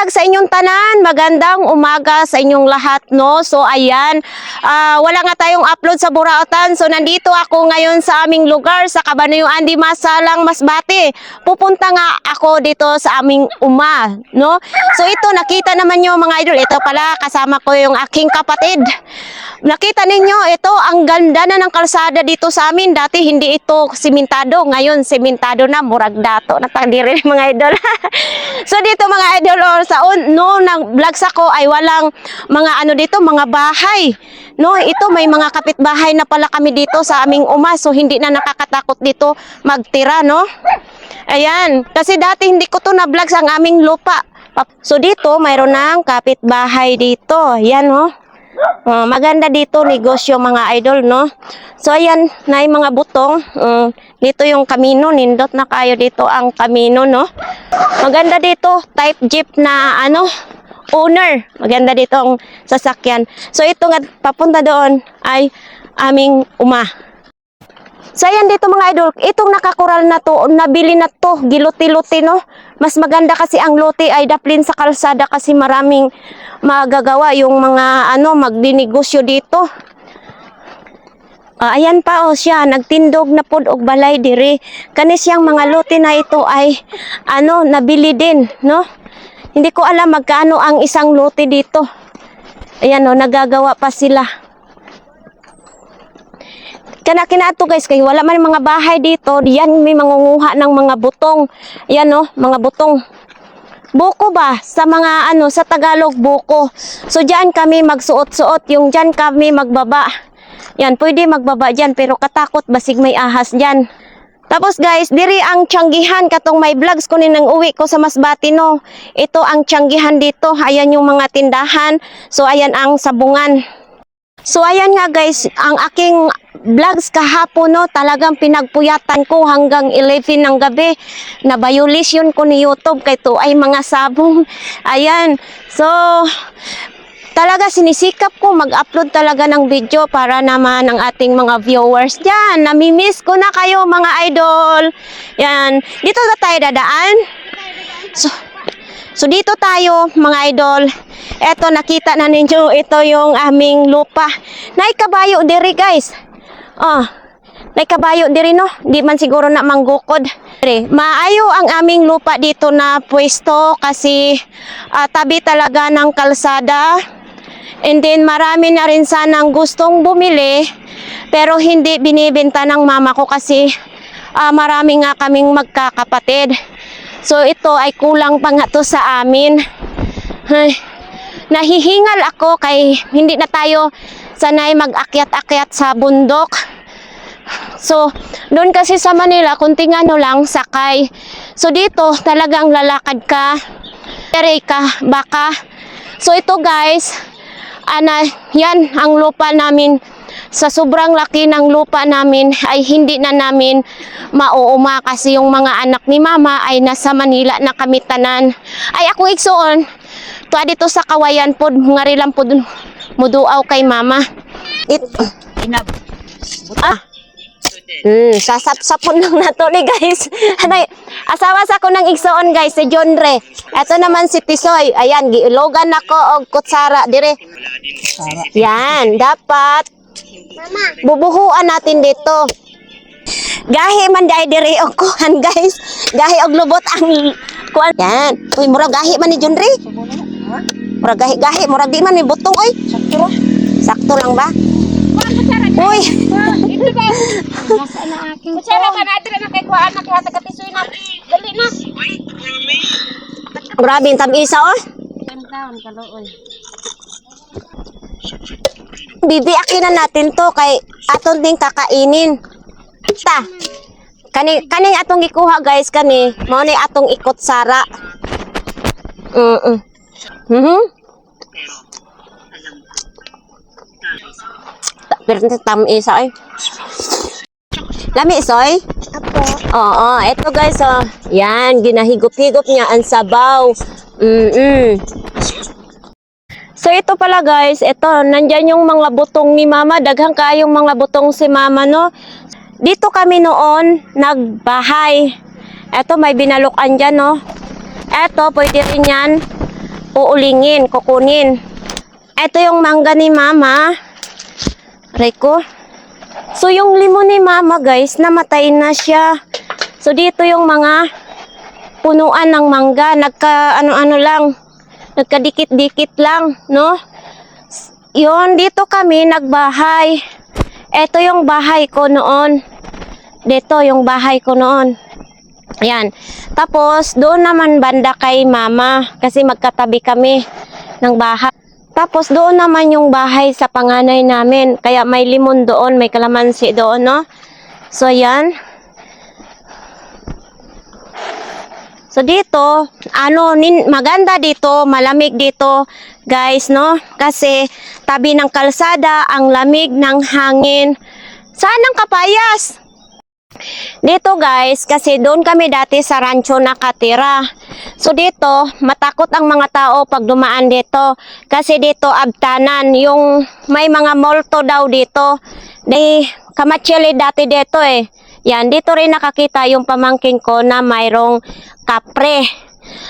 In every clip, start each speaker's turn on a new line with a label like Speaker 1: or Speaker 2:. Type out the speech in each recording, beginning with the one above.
Speaker 1: buntag sa inyong tanan, magandang umaga sa inyong lahat, no? So ayan, wala nga tayong upload sa Burautan. So nandito ako ngayon sa aming lugar sa Cabanatuan di Masalang, Masbate. Pupunta nga ako dito sa aming uma, no? So ito, nakita naman nyo mga idol, ito pala kasama ko yung aking kapatid. Nakita ninyo, ito ang ganda na ng kalsada dito sa amin. Dati hindi ito simentado, ngayon simentado na, murag dato na tagdiri mga idol. So dito mga idol, sa nang vlogs ako ay walang mga ano dito, mga bahay. No, ito may mga kapitbahay na pala kami dito sa aming uma, so hindi na nakakatakot dito magtira, no? Ayan, kasi dati hindi ko to na vlogs ang aming lupa. So dito mayroon ng kapitbahay dito. Ayan, no? Maganda dito negosyo mga idol, no? So ayan, na yung mga butong. Dito yung kamino, nindot na kayo dito ang kamino, no? Maganda dito, type jeep na ano, owner. Maganda dito ang sasakyan. So ito nga, papunta doon ay aming uma. So ayan dito mga idol, itong nakakural na to, nabili na to, giluti-luti, no? Mas maganda kasi ang luti ay daplin sa kalsada kasi maraming magagawa yung mga ano, magdinegosyo dito. Ayan pa siya, nagtindog na pod og balay diri. Kani siyang mga luti na ito ay ano, nabili din, no? Hindi ko alam magkano ang isang luti dito. Ayan nagagawa pa sila. Kinato guys, kay wala man mga bahay dito. Diyan may mangunguha ng mga butong. Ayan mga butong. Buko ba? Sa mga ano, sa Tagalog, buko. So diyan kami magsuot-suot, yung diyan kami magbaba. Yan, pwede magbaba diyan pero katakot basig may ahas diyan. Tapos guys, diri ang Tianggihan katong may vlogs ko nang uwi ko sa Masbate, no. Ito ang Tianggihan dito. Ayan yung mga tindahan. So ayan ang sabungan. So ayan nga guys, ang aking vlogs kahapon, no, talagang pinagpuyatan ko hanggang 11 ng gabi. Na violation ko ni YouTube kay to ay mga sabong. Ayan. So talaga sinisikap ko mag-upload talaga ng video para naman ang ating mga viewers diyan. Nami-miss ko na kayo mga idol. Yan. Dito na tayo dadaan. So dito tayo mga idol. Eto, nakita na ninyo, ito yung aming lupa. Naikabayo diri guys. Naikabayo diri, no. Di man siguro na manggukod. Maayo ang aming lupa dito na pwesto kasi tabi talaga ng kalsada. And then marami na rin sanang gustong bumili pero hindi binibenta ng mama ko kasi marami nga kaming magkakapatid. So ito ay kulang pa nga to sa amin. Ay, nahihingal ako kay hindi na tayo sanay mag-akyat-akyat sa bundok. So doon kasi sa Manila kunting ano lang sakay. So dito talagang lalakad ka, tere ka, baka. So ito guys, yan ang lupa namin. Sa sobrang laki ng lupa namin ay hindi na namin mauuma kasi yung mga anak ni mama ay nasa Manila na kami tanan. Ay ako igsoon, tuwa dito sa Kawayan pod, ngari lang pod muduaw kay mama. Sasap-sapon lang nato ni guys. Asawa sa ko ng igsoon guys, si John Re. Ito naman si Tisoy. Ayan, giilogan ako og kutsara dire. Yan, dapat bubuhuan natin dito. Gahi man dai dire og kuan guys. Gahi og lubot ang kuan. Yan. Uy, murag gahi man ni John Re. Murag gahi, murag di man ni butong oy. Sakto lang ba? Uy.
Speaker 2: Ito ba? Nasa na aking kutsara ka na dire na kay kuan na kay taga-Tisoy na. Dali na.
Speaker 1: Grabe ang tamisa
Speaker 2: Down kaluoy.
Speaker 1: Bibiakin na natin to kay aton ding kakainin. Ta. Kaning atong gikuha guys kani, mao ni atong ikot sara. Pero tamisa ay. Lami soy?
Speaker 2: Apo.
Speaker 1: Oo, ito guys, yan, ginahigop-higop niya ang sabaw. So ito pala guys, ito, nandyan yung mga butong ni mama, daghang kayong mga butong si mama, no? Dito kami noon, nagbahay. Ito, may binalukan dyan, no? Ito, pwede rin yan. uulingin, kukunin. Ito yung mangga ni Mama. Reko. So, yung limon ni Mama, guys, namatay na siya. So, dito yung mga punuan ng mangga. Ano-ano lang. Nagkadikit-dikit lang, no? Yun, dito kami nagbahay. Ito yung bahay ko noon. Dito yung bahay ko noon. Ayan. Tapos, doon naman banda kay Mama. Kasi magkatabi kami ng bahay. Tapos, doon naman yung bahay sa panganay namin. Kaya may limon doon, may kalamansi doon, no? So, ayan. So, dito, maganda dito, malamig dito, guys, no? Kasi, tabi ng kalsada, ang lamig ng hangin. Saan ang kapayas? Dito, guys, kasi doon kami dati sa rancho nakatira. So, dito, matakot ang mga tao pag dumaan dito. Kasi dito, abtanan, yung may mga multo daw dito. Kamatsili dati dito eh. Yan, dito rin nakakita yung pamangkin ko na mayroong kapre.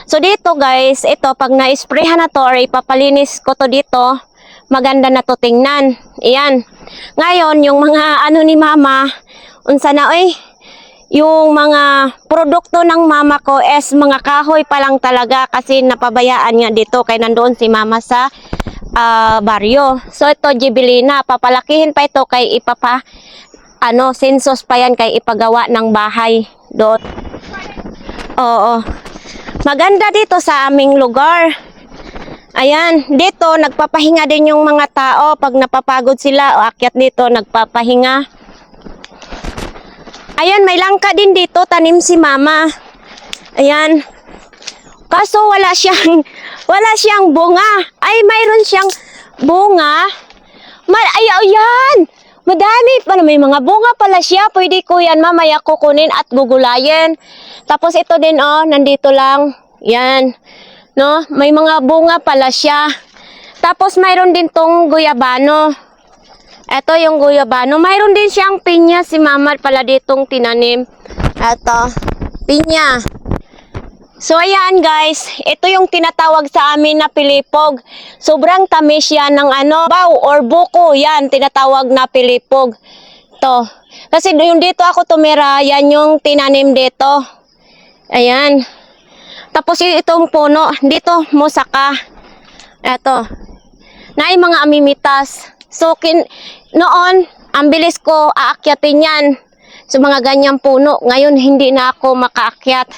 Speaker 1: So dito guys, ito pag na-sprayhan na to or ipapalinis ko to dito, maganda na to tingnan. Ayan. Ngayon, yung mga ano ni Mama, unsa na yung mga produkto ng Mama ko is mga kahoy pa lang talaga kasi napabayaan niya dito kay nandoon si Mama sa baryo. So ito Gibilina, papalakihin pa ito kay sensus pa yan kay ipagawa ng bahay doon. Oo. Maganda dito sa aming lugar. Ayan, dito nagpapahinga din yung mga tao pag napapagod sila o akyat dito nagpapahinga. Ayan, may langka din dito, tanim si Mama. Ayan. Kaso wala siyang bunga. Ay, mayroon siyang bunga. Ayan. Madami pa, may mga bunga pala siya. Pwede ko yan mamaya kukunin at gugulayin. Tapos ito din nandito lang. Yan. No, may mga bunga pala siya. Tapos mayroon din tong guyabano. Ito yung guyabano. Mayroon din siyang pinya si Mama pala ditong tinanim. Ito, pinya. So ayan guys, ito yung tinatawag sa amin na pilipog. Sobrang tamis yan ng baw or buko, yan tinatawag na pilipog. To. Kasi yung dito ako tumira, yan yung tinanim dito. Ayan. Tapos itong puno, dito musaka. Eto. Na mga amimitas. So noon, ang bilis ko aakyatin yan. So mga ganyang puno. Ngayon hindi na ako makaakyat.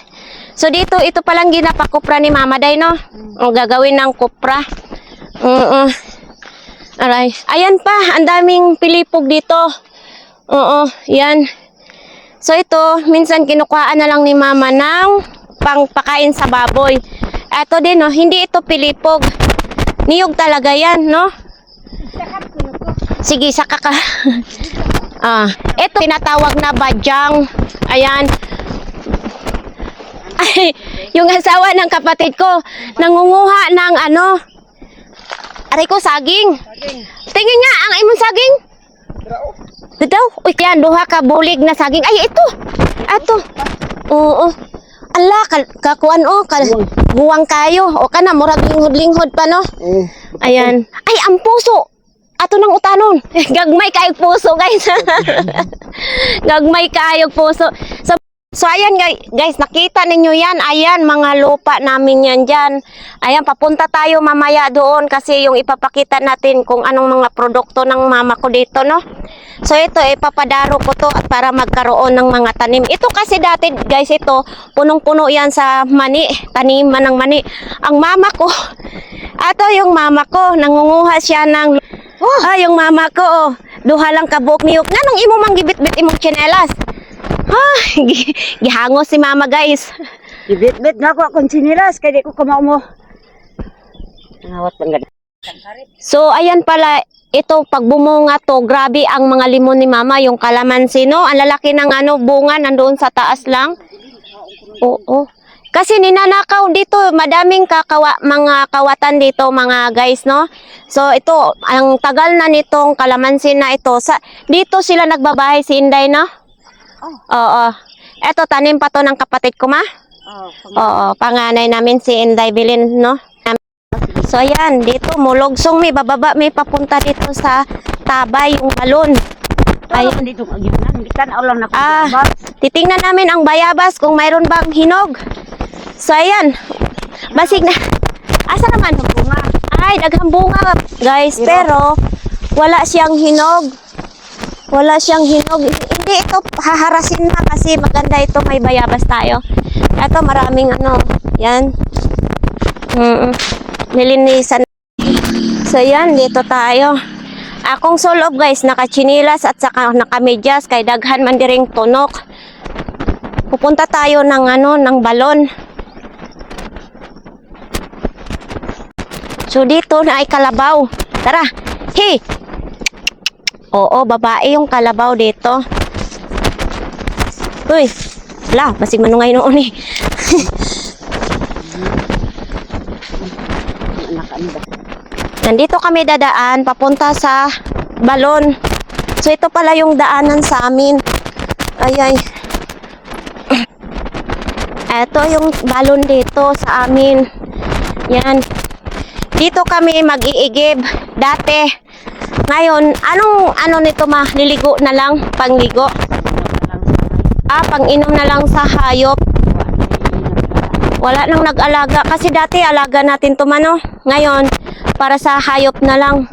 Speaker 1: So dito, ito palang ginapakupra ni Mama Day, no? O gagawin ng kupra. Aray. Ayan pa, ang daming pilipog dito. Oo, yan. So ito, minsan kinukuhaan na lang ni Mama ng pangpakain sa baboy. Ito din, no? Hindi ito pilipog. Niyog talaga yan, no? Sige, saka ka. Ito, tinatawag na badyang. Ayan. Ay, yung asawa ng kapatid ko, nangunguha ng aray ko, saging. Tingin nga, ang imong saging. Ito, uy, yan, duha ka bulig na saging. Ay, ito. Oo. Ala, kakuan guwang kayo. O ka na, murag linghod-linghod pa, no? Ayan. Ay, ang puso. Ato nang utanon. Gagmay kayog puso, guys. Gagmay kayog puso. So ayan guys, nakita ninyo yan. Ayan, mga lupa namin yan dyan. Ayan, papunta tayo mamaya doon kasi yung ipapakita natin kung anong mga produkto ng Mama ko dito, no? So ito, ipapadaro ko to at para magkaroon ng mga tanim. Ito kasi dati guys, ito, punong-puno yan sa mani, taniman ng mani. Ang Mama ko, ato yung Mama ko, nangunguha siya ng, yung Mama ko, duha lang kabuok niyok. Nanong imo mang gibit-bit imong tsinelas? Gihango si Mama guys.
Speaker 2: Ibit-bit na ako akong sinilas, kaya di ko kamao mo. Ngawat bang gani.
Speaker 1: So ayan pala, ito pag bumunga to, grabe ang mga limon ni Mama, yung kalamansi, no? Ang lalaki ng bunga, nandoon sa taas lang. Oo. Kasi ninanakaw dito, madaming mga kawatan dito mga guys, no? So ito, ang tagal na nitong kalamansi na ito. Dito sila nagbabahay si Inday, no? Oo. Eto, tanim pa to ng kapatid ko, Ma? Oo, panganay namin si Inday Bilin, no? So ayan, dito mulugsong may bababa may papunta dito sa tabay yung balon.
Speaker 2: Ayun dito agyanan. Hindi ka na ulam na
Speaker 1: Titingnan namin ang bayabas kung mayroon bang hinog. So ayan, basig na. Asa naman?
Speaker 2: bunga.
Speaker 1: Ay, daghang bunga guys, pero wala siyang hinog. Wala siyang hinog. Hindi ito haharasin na kasi maganda ito, may bayabas tayo. Ito maraming ano, yan. Nilinisan. So yan, dito tayo. Akong solob guys, nakachinilas at saka nakamedyas kay daghan man diring tunok. Pupunta tayo ng ano, ng balon. So dito na ay kalabaw. Tara. Hey. Oo, babae yung kalabaw dito. Uy. Wala, basig manungay noon eh. Nandito kami dadaan papunta sa balon. So ito pala yung daanan sa amin. Ay. Ito yung balon dito sa amin. Yan. Dito kami mag-iigib dati. Ngayon, ano nito ma? Liligo na lang, pangligo. Pang-inom na lang sa hayop. Wala nang nag-alaga kasi dati alaga natin to mano. Ngayon, para sa hayop na lang.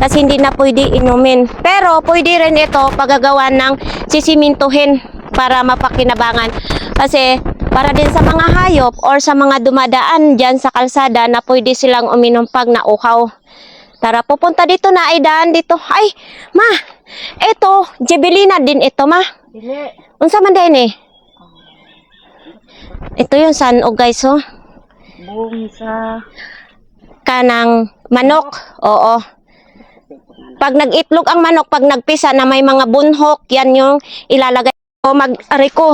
Speaker 1: Kasi hindi na pwede inumin. Pero pwede rin ito paggagawa ng sisimintuhin para mapakinabangan. Kasi para din sa mga hayop or sa mga dumadaan dyan sa kalsada na pwede silang uminom pag nauhaw. Tara, pupunta dito na ay daan dito. Ay, ma, ito, Jebelina din ito, ma.
Speaker 2: Dili.
Speaker 1: Unsa man din eh? Ito yung sanog guys, oh.
Speaker 2: Buong sa
Speaker 1: Kanang manok. Oo. Pag nag-itlog ang manok, pag nagpisa na may mga bunhok, yan yung ilalagay. O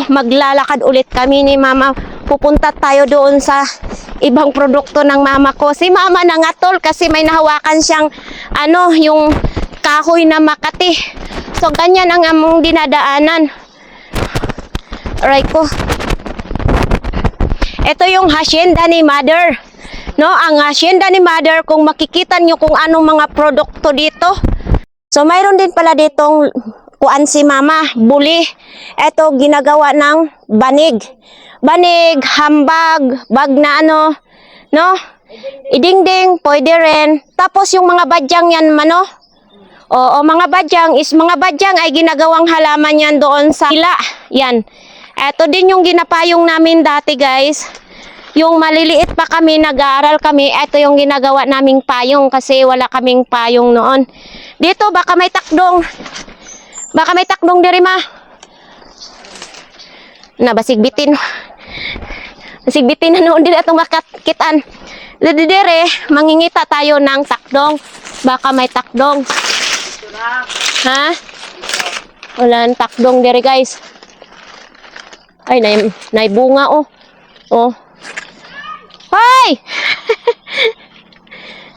Speaker 1: maglalakad ulit kami ni mama. Pupunta tayo doon sa ibang produkto ng mama ko. Si mama nangatol kasi may nahawakan siyang yung kahoy na Makati. So ganyan ang among dinadaanan. Aray ko. Ito yung hacienda ni mother. No, ang hacienda ni mother, kung makikita nyo kung anong mga produkto dito. So mayroon din pala ditong kuan si mama, buli. Ito ginagawa ng banig. Banig, hambag, bag na no? Idingding, pwede rin. Tapos yung mga badyang yan mano. Oo, mga badyang ay ginagawang halaman yan doon sa ila. Yan. Ito din yung ginapayong namin dati guys. Yung maliliit pa kami, nag-aaral kami, ito yung ginagawa naming payong kasi wala kaming payong noon. Dito baka may takdong. Baka may takdong diri ma. Basigbitin. Basigbitin na noon diri atong makakitan. Dire mangingita tayo ng takdong. Baka may takdong. Ha? Wala nang takdong diri guys. Ay, nay bunga oh. Oh. Hoy!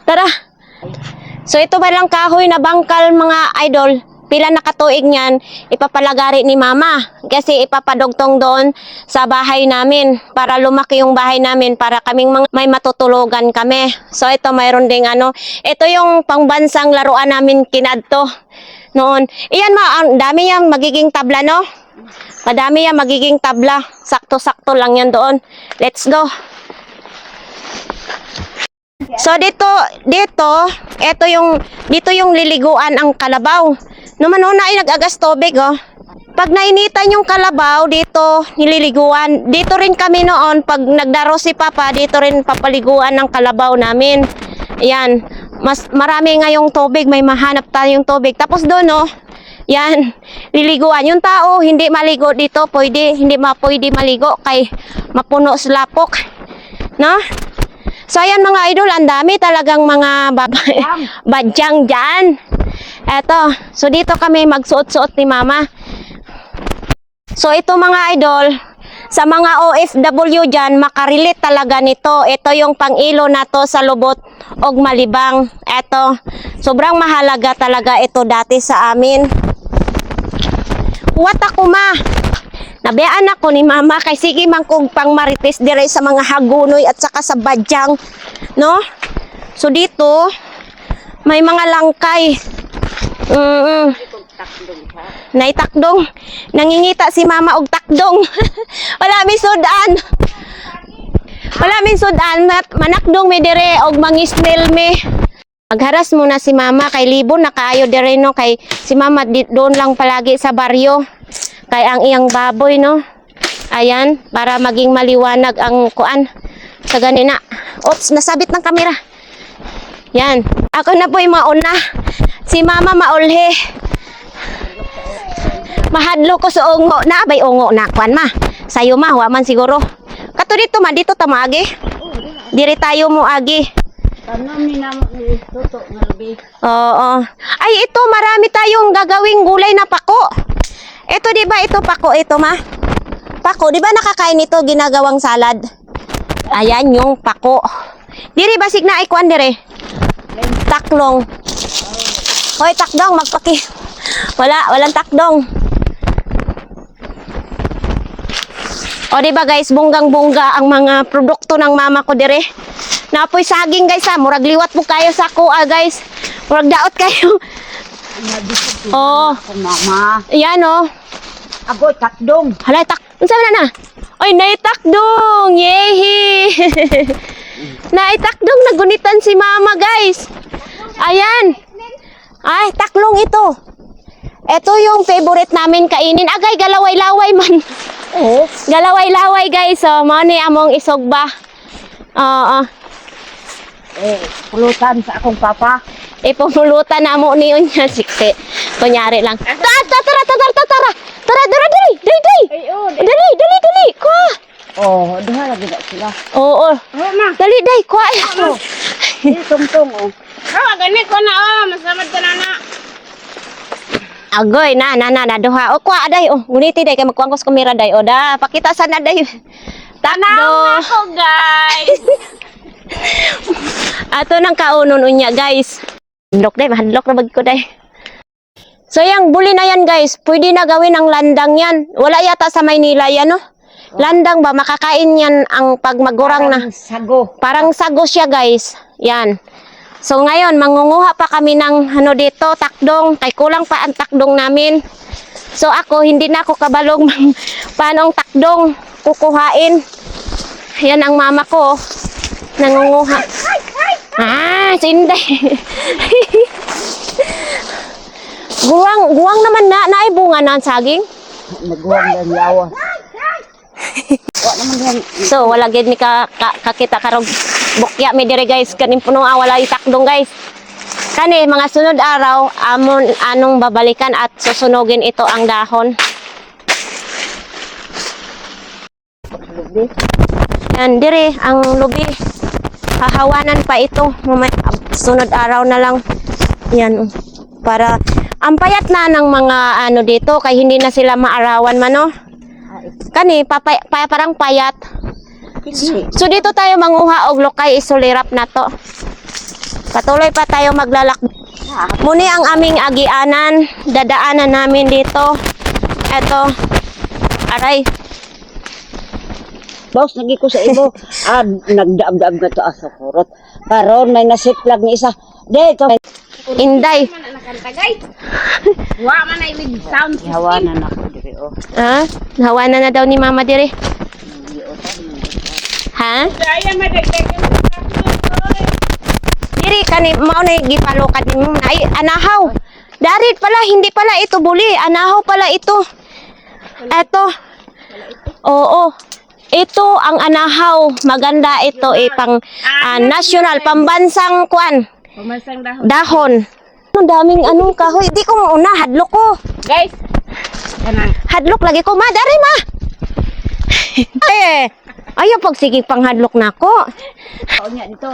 Speaker 1: Tara. So ito ba lang kahoy na bangkal mga idol? Pila na katuig niyan, ipapalagari ni mama. Kasi ipapadugtong doon sa bahay namin. Para lumaki yung bahay namin. Para kaming may matutulugan kami. So ito mayroon ding ito yung pangbansang laruan namin kinadto noon. Iyan ma, ang dami yang magiging tabla no? Madami yang magiging tabla. Sakto-sakto lang yan doon. Let's go. So dito yung liliguan ang kalabaw. Naman una ay nag-agas tubig oh. Pag nainitan yung kalabaw dito nililiguan. Dito rin kami noon pag nagdaro si Papa, dito rin papaliguan ng kalabaw namin. Ayan, mas marami ngayong tubig, may mahanap tayong tubig. Tapos doon oh, yan, liliguan. Yung tao hindi maligo dito, hindi pwede maligo kay mapuno sa lapok. No? So ayan mga idol, ang dami talagang mga badyang dyan. Eto, so dito kami magsuot-suot ni mama. So ito mga idol, sa mga OFW dyan, makarelate talaga nito. Ito yung pang-ilo na to sa Lubot og Malibang. Eto, sobrang mahalaga talaga ito dati sa amin. Huwat ako ma. Nabayaan ako ni mama kay sige man kong pang marites dire sa mga hagunoy at saka sa badyang, no? So dito may mga langkay. Naitakdong. Nangingita si mama og takdong. Wala mi sudan. Wala mi sudan, manakdong mi dire og mangisnel mi. Magharas muna si mama kay libon na kaayo dire no, kay si mama doon lang palagi sa baryo. Kay ang iyang baboy no. Ayan, para maging maliwanag ang kuan sa ganina. Oops, nasabit ng kamera. Yan. Ako na po yung mauna. Si mama maulhe. Mahadlo ko sa ungo na. Abay ungo na. Kuan ma. Sayo ma. Huwa man siguro. Kato dito ma. Dito tama agi. Diri tayo mo agi.
Speaker 2: Tanong ni namo ni Toto nga labi.
Speaker 1: Oo. Ay ito. Marami tayong gagawing gulay na pako. Ito diba ito pako. Ito ma. Pako. Diba nakakain ito ginagawang salad? Ayan yung pako. Diri basig na ikuan dire. Taklong. Hoy, takdong, magpaki. Walang takdong. O, diba guys, bunggang-bungga ang mga produkto ng mama ko dire. Napoy saging guys ha, murag liwat po kayo sa kuha guys. Murag daot kayo. Oh,
Speaker 2: Mama.
Speaker 1: yan oh.
Speaker 2: Agoy takdong.
Speaker 1: Halay, unsa na? Oy, naitakdong! Yehi! Naitakdong, nagunitan si mama, guys. Ayan. Ay, taklong ito. Ito yung favorite namin kainin. Agay, galaway-laway man.
Speaker 2: Oo.
Speaker 1: Galaway-laway, guys. So, mao ni among isogba. Oo.
Speaker 2: Pulutan sa akong papa.
Speaker 1: Ipumulutan na mo niyon niya. Siksi. Kunyari lang. Tara, dali.
Speaker 2: Ay, oh.
Speaker 1: Dali. Kuha.
Speaker 2: Oh, duha lagi na sila.
Speaker 1: Oo.
Speaker 2: Ma.
Speaker 1: Dali, kuha.
Speaker 2: Oh. Tungtong oh. Oh, gani ko na oh, masamad ka na na.
Speaker 1: Agoy na duha. O kuha day oh. Nguniti day kay magkuangkos kumira day. O da, pakita sana day. Takdo.
Speaker 2: Ako guys.
Speaker 1: Ato nang kaunon unya guys. Hadlok day, mahadlok na bag ko day. So yung buli na yan guys, pwede na gawin ang landang yan. Wala yata sa Maynila yan no? Landang ba, makakain yan ang pag magurang na.
Speaker 2: Sago.
Speaker 1: Parang sago siya guys. Yan. So ngayon, mangunguha pa kami ng ano dito, takdong. Kay kulang pa ang takdong namin. So ako, hindi na ako kabalog paano ang takdong kukuhain. Yan ang mama ko. Nangunguha. Sinday. Guwang naman na naibunga na ang saging.
Speaker 2: Nagwang lang yawa. Wa naman yan.
Speaker 1: So wala gid ni kakita karog bukya mi dire guys, kanin puno wala itakdong guys. Kani mga sunod araw anong babalikan at susunugin ito ang dahon. Yan dire ang lubi. Hahawanan pa ito. Sunod araw na lang. Yan para ang payat na ng mga ano dito kay hindi na sila maarawan man no. Kani parang payat. So dito tayo manguha og lokay isulirap na to. Patuloy pa tayo maglalakbay. Muni ang aming agianan, dadaanan namin dito. Eto. Aray.
Speaker 2: Boss, nagi ko sa ibo. Nagdaab-daab nga to sa kurot. Karon may nasiplag ni isa. Dito.
Speaker 1: Inday.
Speaker 2: Wa man ay with sound system. Hawanan ako dire oh.
Speaker 1: Ha? Nahawanan na daw ni mama dire. Ha?
Speaker 2: Kaya madagdagan.
Speaker 1: Diri kani mao na gipalokad mo na ay anahaw. Darit pala, hindi pala ito buli. Anahaw pala ito. Eto. Oo. Ito ang anahaw. Maganda ito pang national pambansang kuan.
Speaker 2: Pamansang
Speaker 1: Dahon. Ang daming anong kahoy. Di ko mauna hadlok ko.
Speaker 2: Guys. Kana.
Speaker 1: Hadlok lagi ko madari ma. Ayaw pag sige pang hadlok nako.
Speaker 2: Kaunya dito.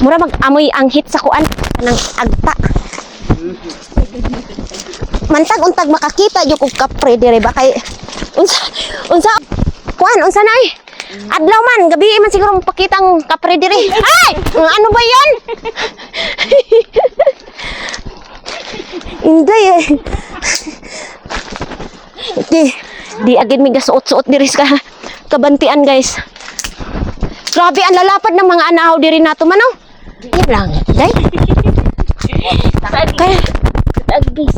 Speaker 1: Mura mag-amoy ang hit sa kuan ng agta. Mantag untag makakita jud og kapre dire ba kay unsa kuan unsa nay? Adlaw man gabi man siguro magpakitang kapre dire. Ay, ano ba 'yon? Hindi di agad mi gasuot-suot diri sa kabantian guys. Grabe ang lalapad ng mga anahaw diri nato man oh. lang. Day. Kaya,
Speaker 2: Guys,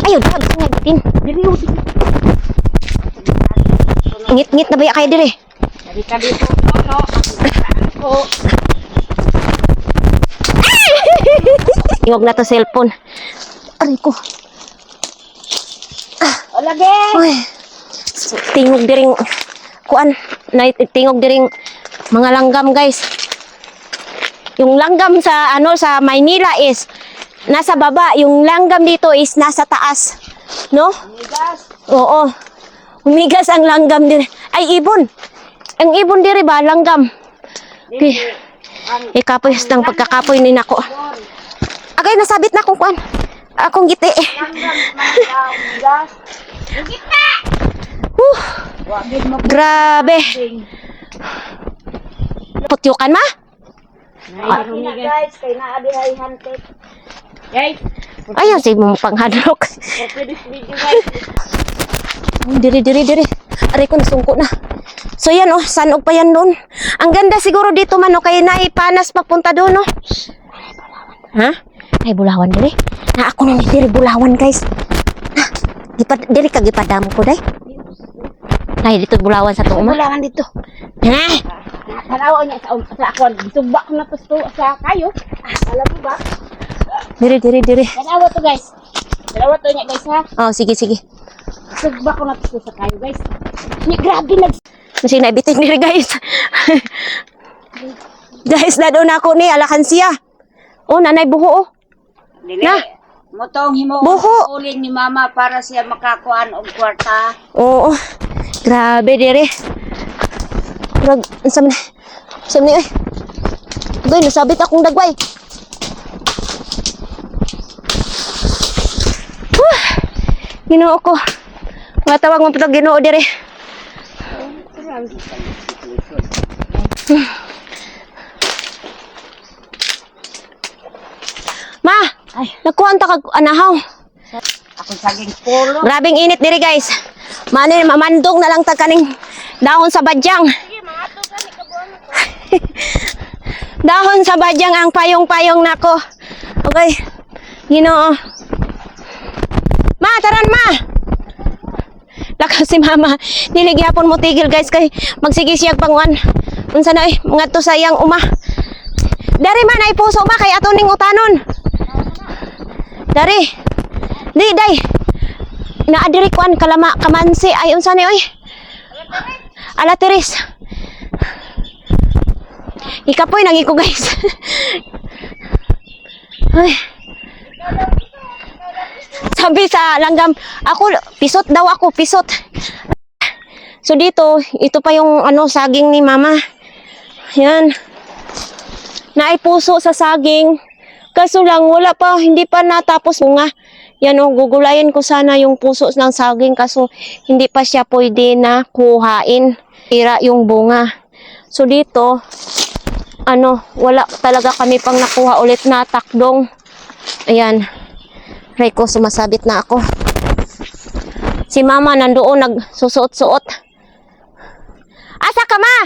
Speaker 1: ayaw, dag, singagitin.
Speaker 2: dili
Speaker 1: Ngit-ngit na ba kayo dire?
Speaker 2: Dari ka dito, no? Ako.
Speaker 1: Tingog na to cellphone. Aray ko.
Speaker 2: O, lagi!
Speaker 1: Uy. Tingog diring kuan, na tingog diring mga langgam, guys. Yung langgam sa sa Maynila is nasa baba, yung langgam dito is nasa taas. No?
Speaker 2: Amigas.
Speaker 1: Oo. Humigas ang langgam din. Ay, ibon. Ang ibon diri ba langgam? Okay. Ikapoy ng pagkakapoy ni nako. Agay nasabit na akong kuan. Akong giti.
Speaker 2: Amigas. Wagin mo.
Speaker 1: Grabe. Putyukan ma?
Speaker 2: Guys, kay naabihay hantik. Guys,
Speaker 1: Ayaw si mong panghadlok.
Speaker 2: for this video guys.
Speaker 1: Diri. Aray ko nasungko na. So yan sanog pa yan doon. Ang ganda siguro dito man kay naipanas papunta doon Ha? Ay bulawan diri. Na ako nang diri bulawan guys. Diri ka gipadam ko day. Ay dito bulawan sa tuong ma.
Speaker 2: Bulangan dito.
Speaker 1: Ha?
Speaker 2: Halaw niya sa ako. Subak na to sa kayo. Alam mo ba?
Speaker 1: Diri.
Speaker 2: Dalawa to guys. Dalawa to niya guys ha.
Speaker 1: Oh, sige.
Speaker 2: Subak ko na to sa kayo guys. Ni grabe nag
Speaker 1: Kasi naibitin diri guys. Guys, na doon ako ni alakansiya. Oh, nanay buho
Speaker 2: Dili.
Speaker 1: Na.
Speaker 2: Motong himo
Speaker 1: Buho.
Speaker 2: uling ni mama para siya makakuan og kwarta.
Speaker 1: Oo. Grabe diri. Grag, ansam ni oy. Goy, nasabit akong dagway. Ginoo ko. Matawag mo putog Ginoo diri. Ma,
Speaker 2: Ay.
Speaker 1: nakuha ta kag anahaw.
Speaker 2: Ako saging pulo.
Speaker 1: Grabing init diri guys. Manin mamandong na lang ta kaning dahon sa badyang. Dahon sa badyang ang payong-payong nako. Okay. Ginoo. Ma, taran ma. Lakas si mama. Niligyapon mo tigil guys kay magsige siyag panguan. Unsa na mga to sayang uma. Dari man ay puso ba kay ato ning utanon. Dari. Di day. Naadiri kuan kalama kamansi ay unsa ni oy? Ala Teres. Ikapoy nang iko guys. Ay. Sabi sa langgam, ako pisot daw ako, pisot. So dito, ito pa yung saging ni mama. Yan. Naipuso sa saging. Kaso lang wala pa, hindi pa natapos bunga. Yan gugulayin ko sana yung puso ng saging kaso hindi pa siya pwede na kuhain. Tira yung bunga. So dito, wala talaga kami pang nakuha ulit na takdong. Ayan. Reko, sumasabit na ako. Si mama nandoon nagsusuot-suot. Asa ka ma?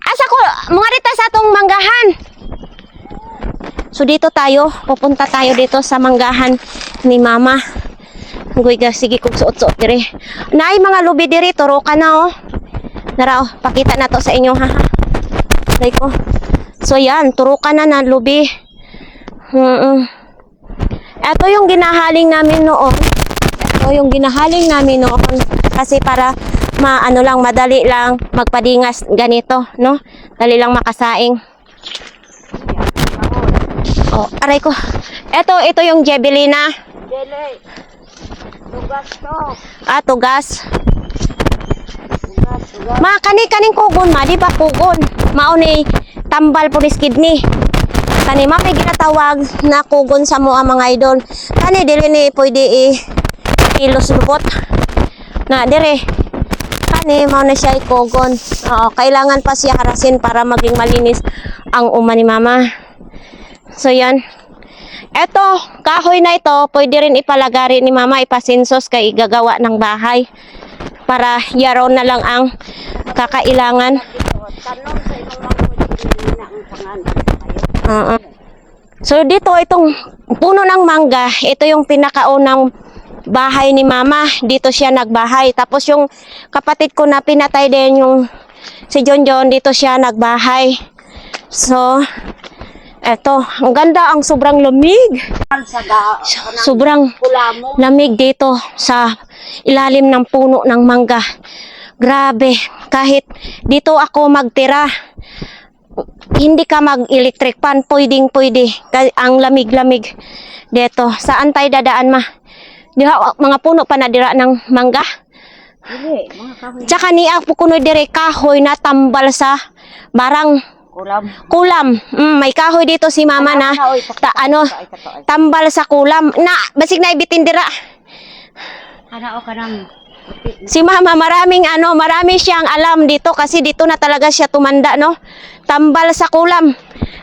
Speaker 1: Asa ko, mga rita sa atong manggahan. So dito tayo, pupunta tayo dito sa manggahan ni mama. Sige kong suot-suot dire. Naay mga lubi dire, turo ka na Nara pakita na to sa inyo ha. Reko. So yan, turo ka na lubi. Ito yung ginahaling namin noon. Kasi para madali lang magpadingas ganito, no? Dali lang makasaing. Oh, aray ko. Ito yung Jebelina.
Speaker 2: Dili. Tugas to.
Speaker 1: Tugas.
Speaker 2: Tugas.
Speaker 1: Ma, kaning kugon ma, di ba kugon? Mauni tambal pulis kidney. Kani ma may ginatawag na kugon sa mga idol. Kani dili ni pwede kilos lubot. Na dire. Kani mao na siya kugon. Kailangan pa siya harasin para maging malinis ang uma ni mama. So yan. Eto, kahoy na ito, pwede rin ipalagari ni mama, ipasinsos kay gagawa ng bahay. Para yaraw na lang ang kakailangan.
Speaker 2: Tanong sa inyong mga
Speaker 1: Oo. So dito itong puno ng mangga, ito yung pinakaunang bahay ni mama. Dito siya nagbahay. Tapos yung kapatid ko na pinatay din yung si John John, dito siya nagbahay. So eto, ang ganda, ang sobrang lamig. Sobrang lamig dito sa ilalim ng puno ng mangga. Grabe, kahit dito ako magtira, hindi ka mag-electric pan, pwede. Ang lamig-lamig dito. Saan tayo dadaan, ma? Diha, mga puno pa na dira ng mangga.
Speaker 2: Dili, mga kahoy.
Speaker 1: Tsaka niya po kuno dire kahoy na tambal sa barang kulam. May kahoy dito si mama na tambal sa kulam. Na, basig na ibitin dira.
Speaker 2: Hanao ka ng
Speaker 1: Si mama marami siyang alam dito kasi dito na talaga siya tumanda, no? Tambal sa kulam.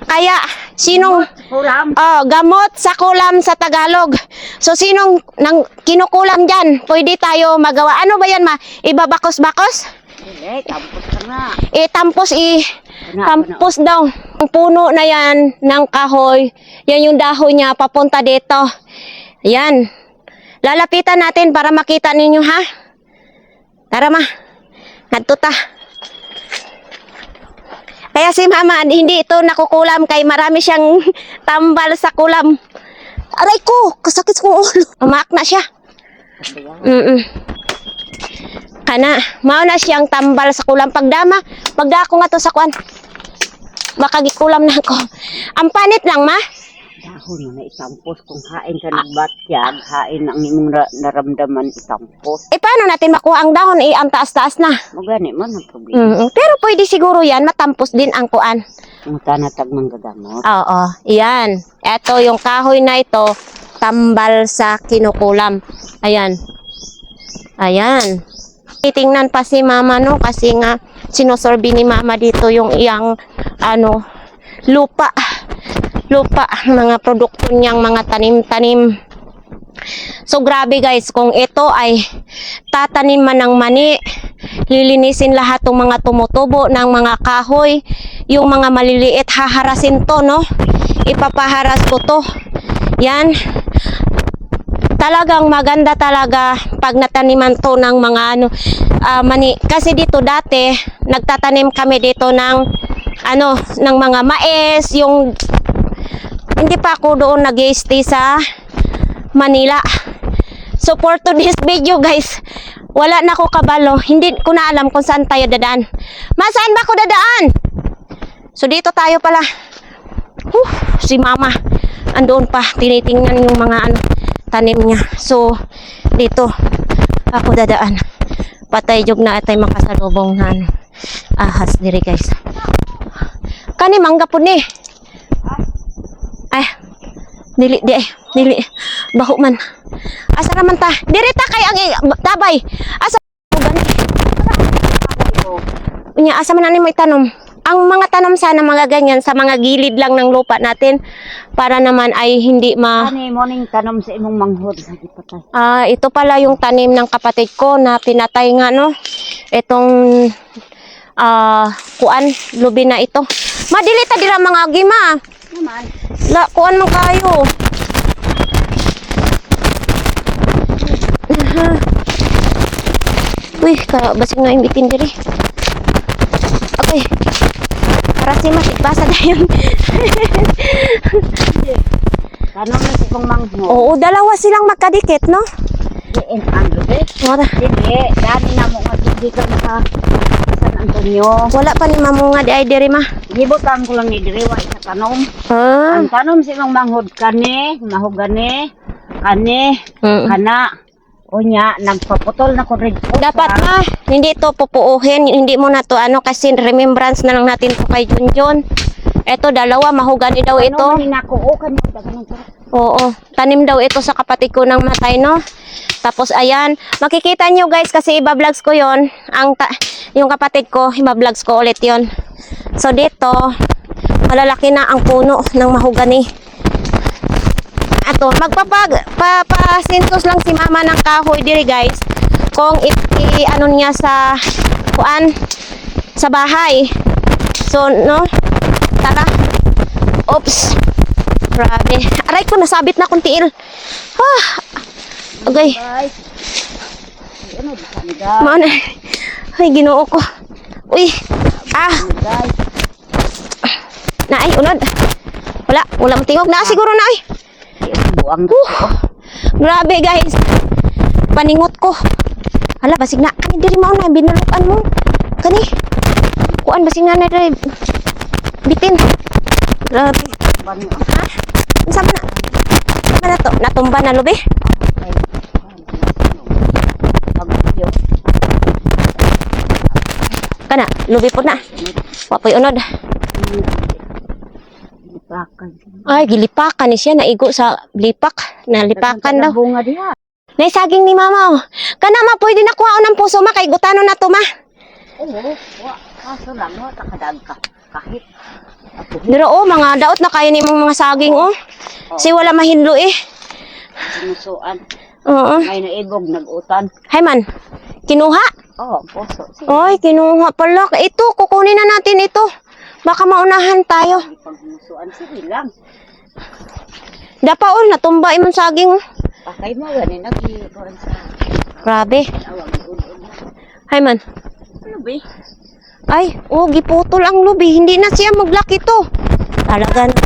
Speaker 1: Kaya sinong
Speaker 2: kulam.
Speaker 1: gamot sa kulam sa Tagalog. So sinong nang kinukulam diyan? Pwede tayo magawa. Ano ba yan, ma? Ibabakos-bakos?
Speaker 2: Dili, tampos ka na.
Speaker 1: Tampos daw. Ang puno na yan ng kahoy, yan yung dahon niya papunta dito. Yan. Lalapitan natin para makita ninyo, ha? Tara, ma. Ngadto ta. Kaya si mama, hindi ito nakukulam kay marami siyang tambal sa kulam. Aray ko! Kasakit kong ulo. Umaak na siya. Kana, mao na siyang tambal sa kulam. Pagdama, magdako nga to sa kwan. Makagikulam na ako. Ang panit lang, ma.
Speaker 2: Dahon mo na itampos. Kung hain ka ng batyag, hain ang imong naramdaman itampos.
Speaker 1: Paano natin makuha ang dahon? Ang taas-taas na.
Speaker 2: Magani man ang problema.
Speaker 1: Pero pwede siguro yan, matampos din ang kuan.
Speaker 2: Ang tanatag ng gagamot.
Speaker 1: Oo, yan. Ito yung kahoy na ito, tambal sa kinukulam. Ayan. Ayan. Titingnan pa si mama, no? Kasi nga, sinusorbi ni mama dito yung iyang, lupa, mga produkto niyang mga tanim-tanim. So grabe guys, kung ito ay tataniman ng mani, lilinisin lahat ng mga tumutubo ng mga kahoy, yung mga maliliit, haharasin to, no? Ipapaharas ko to. Yan. Talagang maganda talaga pag nataniman to ng mga mani. Kasi dito dati, nagtatanim kami dito ng ng mga mais, yung hindi pa ako doon nag-stay sa Manila. So for today's video guys, wala na ako kabalo. Hindi ko na alam kung saan tayo dadaan. Saan ba ako dadaan? So dito tayo pala. Si mama andoon pa, tinitingnan yung mga tanim niya. So dito ako dadaan. Patay jog na atay makasalubong na ahas diri guys. Kani mangga po ni. Ay, dili. Baho man. Asa naman ta? Diri ta kay ang tabay. Asa mo gani? Unya, asa man ani may tanom? Ang mga tanom sana mga ganyan sa mga gilid lang ng lupa natin para naman ay hindi
Speaker 2: Ani morning tanom sa imong manghod sa patay.
Speaker 1: Ito pala yung tanim ng kapatid ko na pinatay nga, no? Itong kuan, lubi na ito. Madili ta dira mga gima.
Speaker 2: Naman.
Speaker 1: Kuan man kayo. Uy, basig na imbitin diri. Okay. Para si matikbasa dayon.
Speaker 2: Tanom na sa imong manghod.
Speaker 1: Oo, dalawa silang magkadikit, no?
Speaker 2: Diin ang lubi.
Speaker 1: Wala.
Speaker 2: Dili, dani na mo nga di ka naka San Antonio.
Speaker 1: Wala pa ni mamunga di ay diri, ma.
Speaker 2: Gibutan ko lang ni diri wa sa tanom.
Speaker 1: Ah.
Speaker 2: Ang tanom sa imong manghod kani, mahogani, kani, kana. Unya, nagpaputol na ko rin.
Speaker 1: Dapat ma, hindi to pupuuhin, hindi mo na to kasi remembrance na lang natin to kay Junjun. Ito dalawa, mahugani daw ito.
Speaker 2: Ano man nakuo kanyo daganong sarap.
Speaker 1: Oo, tanim daw ito sa kapatid ko ng matay, no? Tapos ayan, makikita nyo guys kasi iba-vlogs ko yon. Yung kapatid ko, iba-vlogs ko ulit yon. So dito, malalaki na ang puno ng mahugani. Ato, magpapasintos lang si mama ng kahoy diri guys. Kung ano niya sa kuan sa bahay. So no, Tara. Oops. Grabe. Aray ko, nasabit na akong tiil. Ah. Okay.
Speaker 2: Guys. Ano ba kami guys?
Speaker 1: Mauna. Ay, ginoo ko. Uy. Ah.
Speaker 2: Guys.
Speaker 1: Na ay, unod. Wala matingog na siguro na ay.
Speaker 2: Buang.
Speaker 1: Grabe guys. Paningot ko. Hala, basig na. Kani diri mao na binulukan mo. Kani. Kuan basig na diri. Bitin. Grabe. Ha? Unsa man na? Ano na to? Natumba na lubi? Kana, lubi po na. Wapoy unod. Ay, gilipakan ni siya. Naigo sa lipak. Nalipakan daw.
Speaker 2: Bunga diha.
Speaker 1: Nay saging ni mama oh. Kana ma pwede na kuhaon ng puso ma kay gutano na to ma.
Speaker 2: Oo, kaso lang mo takadag ka kahit ako
Speaker 1: Diro oh mga daot na kayo ni mga saging oh. Si wala mahinlo eh.
Speaker 2: sinusuan.
Speaker 1: Oo.
Speaker 2: May naibog nag-utan.
Speaker 1: Hay man. Kinuha.
Speaker 2: Oo, puso.
Speaker 1: Oy, kinuha pala. Ito, kukunin na natin ito. Baka maunahan tayo.
Speaker 2: Pagmusuan sige lang.
Speaker 1: Dapaon natumba imong saging.
Speaker 2: Pakay mo gani nag-iwan sa
Speaker 1: Grabe.
Speaker 2: awang udod.
Speaker 1: Hay man.
Speaker 2: Ano ba?
Speaker 1: Ay, oh, giputol ang lubi. Hindi na siya maglaki to. Talaga na.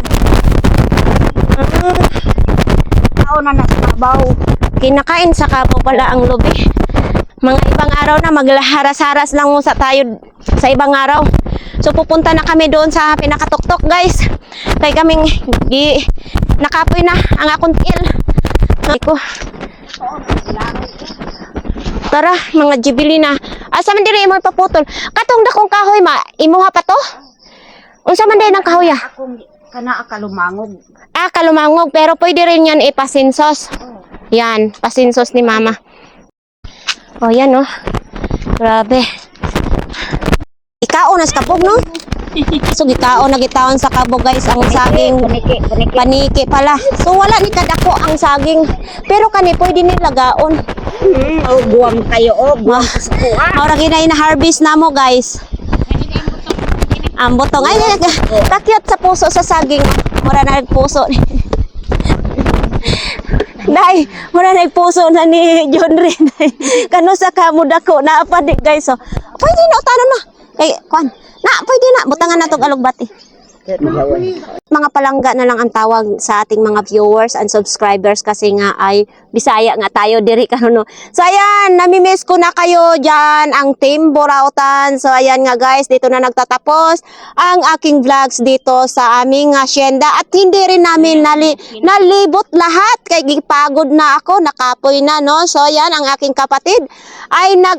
Speaker 2: Tao na nasa kabaw.
Speaker 1: Kinakain sa kapo pala ang lubi. Mga ibang araw na maglaharas-haras lang mo sa tayo sa ibang araw. So pupunta na kami doon sa pinakatuktok guys. Kaya kaming nakapoy na ang akong tiil. Ko. Tara, mga jibili na. Asa man diri imo ipaputol? Katong dakong kahoy ma, imuha pa to? Unsa man day ng kahoy ah?
Speaker 2: Akong kana kalumangog.
Speaker 1: Ah, kalumangog pero pwede rin yan ipasinsos. Yan, pasinsos ni mama. Oh, yan oh. Grabe. Ikao na sa kabog no? So gikao na gitaon sa kabog guys ang saging
Speaker 2: Paniki.
Speaker 1: paniki pala. So wala ni kadako ang saging. Pero kani pwede ni lagaon.
Speaker 2: Oh, buwang kayo oh, buwang sa kuha.
Speaker 1: Ora ginay na harvest na mo guys. Ang butong ay kakyat sa puso sa saging. Mura na nagpuso. Dai, mura na nagpuso na ni John Rin. Kano sa kamo dako na pa di guys. So, pwede na utanon na. Kay kuan. Na, pwede na butangan na tong alugbati. Mga palangga na lang ang tawag sa ating mga viewers and subscribers kasi nga ay Bisaya nga tayo diri karon no. So ayan, nami-miss ko na kayo diyan ang Team Burautan. So ayan nga guys, dito na nagtatapos ang aking vlogs dito sa aming hacienda at hindi rin namin nalibot lahat kay gipagod na ako, nakapoy na no. So ayan ang aking kapatid ay nag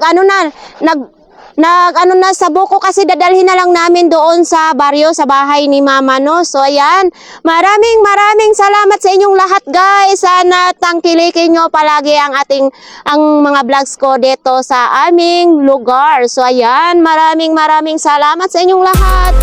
Speaker 1: sa buko kasi dadalhin na lang namin doon sa baryo, sa bahay ni mama no. So ayan, maraming salamat sa inyong lahat guys. Sana tangkilikin nyo palagi ang mga vlogs ko dito sa aming lugar. So ayan, maraming salamat sa inyong lahat.